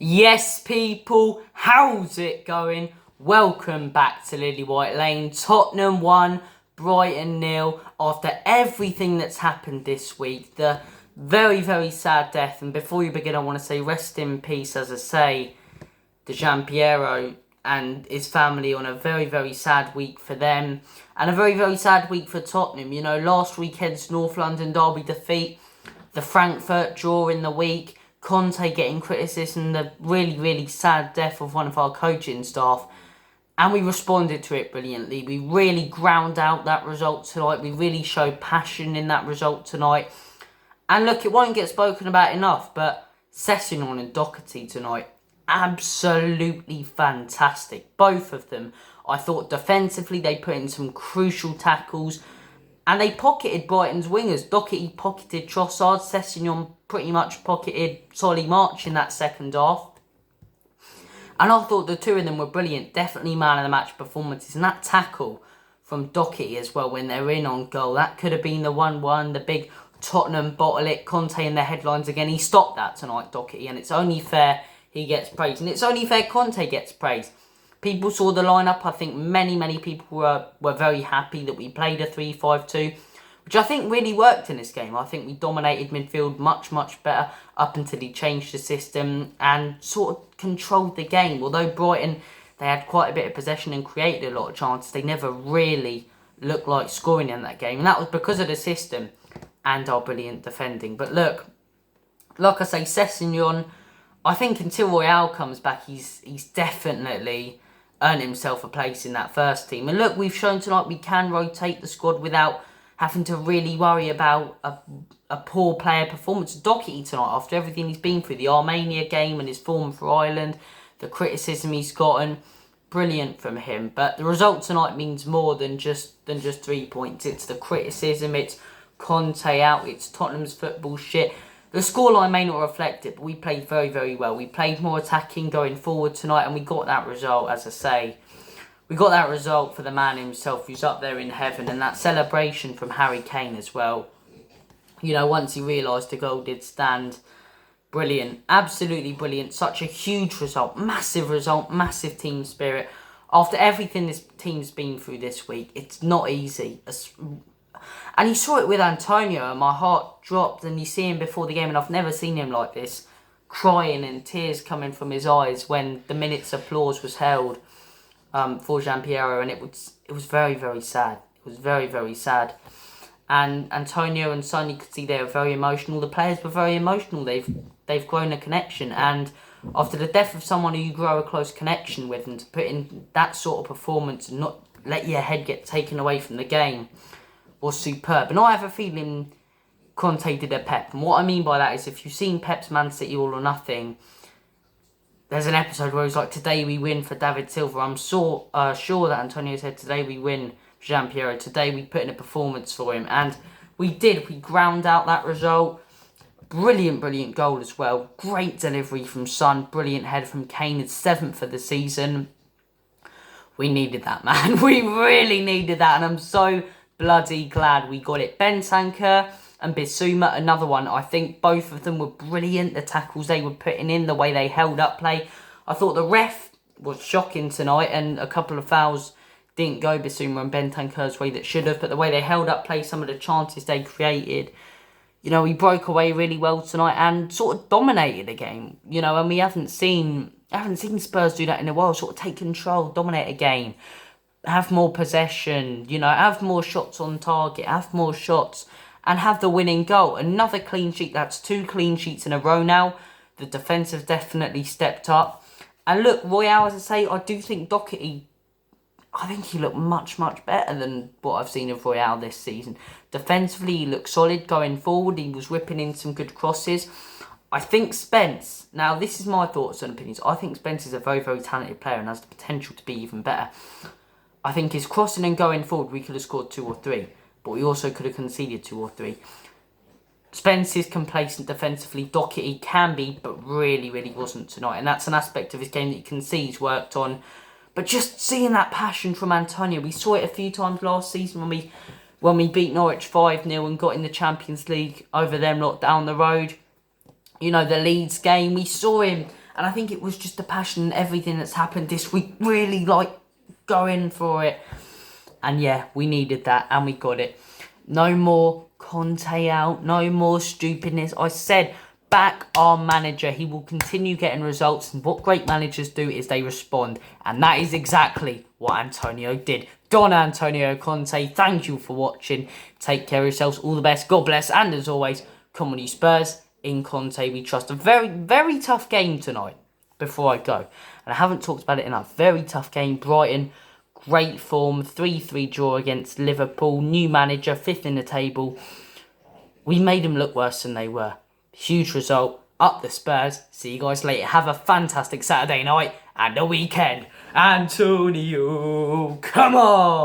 Yes, people, how's it going? Welcome back to Lily White Lane. Tottenham 1, Brighton 0. After everything that's happened this week, the very, very sad death. And before we begin, I want to say rest in peace, as I say, to Gian Piero and his family on a very, very sad week for them. And a very, very sad week for Tottenham. You know, last weekend's North London derby defeat, the Frankfurt draw in the week, Conte getting criticism, the really, really sad death of one of our coaching staff. And we responded to it brilliantly. We really ground out that result tonight. We really showed passion in that result tonight. And look, it won't get spoken about enough, but Sessengon and Doherty tonight, absolutely fantastic. Both of them. I thought defensively they put in some crucial tackles. And they pocketed Brighton's wingers. Doherty pocketed Trossard. Sessengon pretty much pocketed Solly March in that second half. And I thought the two of them were brilliant. Definitely man of the match performances. And that tackle from Doherty as well when they're in on goal. That could have been the 1-1. The big Tottenham bottle it. Conte in the headlines again. He stopped that tonight, Doherty. And it's only fair he gets praise. And it's only fair Conte gets praise. People saw the lineup. I think many people were very happy that we played a 3-5-2, which I think really worked in this game. I think we dominated midfield much better up until he changed the system and sort of controlled the game. Although Brighton, they had quite a bit of possession and created a lot of chances, they never really looked like scoring in that game. And that was because of the system and our brilliant defending. But look, like I say, Sessengon, I think until Royale comes back, he's definitely earn himself a place in that first team. And look, we've shown tonight we can rotate the squad without having to really worry about a poor player performance. Doherty tonight, after everything he's been through, the Armenia game and his form for Ireland, the criticism he's gotten, brilliant from him. But the result tonight means more than just 3 points. It's the criticism, it's Conte out, it's Tottenham's football shit. The scoreline may not reflect it, but we played very well. We played more attacking going forward tonight, and we got that result, as I say. We got that result for the man himself, who's up there in heaven, and that celebration from Harry Kane as well. You know, once he realised the goal did stand. Brilliant. Absolutely brilliant. Such a huge result, massive team spirit. After everything this team's been through this week, it's not easy. And you saw it with Antonio, and my heart dropped. And you see him before the game, and I've never seen him like this, crying and tears coming from his eyes when the minute's applause was held for Gian Piero, and it was very sad. It was very sad. And Antonio and Son, you could see they were very emotional. The players were very emotional. They've grown a connection, and after the death of someone who you grow a close connection with, and to put in that sort of performance and not let your head get taken away from the game, was superb. And I have a feeling Conte did a Pep. And what I mean by that is, if you've seen Pep's Man City All or Nothing, there's an episode where he's like, today we win for David Silva. I'm sure that Antonio said, today we win for Gian Piero. Today we put in a performance for him. And we did. We ground out that result. Brilliant goal as well. Great delivery from Son. Brilliant header from Kane. It's 7th for the season. We needed that, man. We really needed that. And I'm so bloody glad we got it. Bentancur and Bissouma, another one. I think both of them were brilliant. The tackles they were putting in, the way they held up play. I thought the ref was shocking tonight, and a couple of fouls didn't go Bissouma and Bentancur's way that should have. But the way they held up play, some of the chances they created, you know, we broke away really well tonight and sort of dominated the game. You know, and we haven't seen Spurs do that in a while. Sort of take control, dominate a game, have more possession, you know, have more shots on target, have more shots, and have the winning goal. Another clean sheet. That's 2 clean sheets in a row now. The defence has definitely stepped up. And look, Royale, as I say, I do think Doherty, I think he looked much better than what I've seen of Royale this season. Defensively, he looked solid going forward. He was whipping in some good crosses. I think Spence, now this is my thoughts and opinions, I think Spence is a very talented player and has the potential to be even better. I think his crossing and going forward, we could have scored 2 or 3. But we also could have conceded 2 or 3. Spence is complacent defensively. Doherty can be, but really wasn't tonight. And that's an aspect of his game that you can see he's worked on. But just seeing that passion from Antonio, we saw it a few times last season when we beat Norwich 5-0 and got in the Champions League over them lot down the road. You know, the Leeds game, we saw him And I think it was just the passion and everything that's happened this week, really like going for it. And yeah, we needed that and we got it. No more Conte out, no more stupidness. I said, back our manager. He will continue getting results. And what great managers do is they respond. And that is exactly what Antonio did. Don Antonio Conte, thank you for watching. Take care of yourselves. All the best. God bless. And as always, come on you Spurs. In Conte we trust. A very, very tough game tonight before I go. And I haven't talked about it enough. Very tough game. Brighton, great form. 3-3 draw against Liverpool. New manager, 5th in the table. We made them look worse than they were. Huge result. Up the Spurs. See you guys later. Have a fantastic Saturday night and a weekend. Antonio, come on!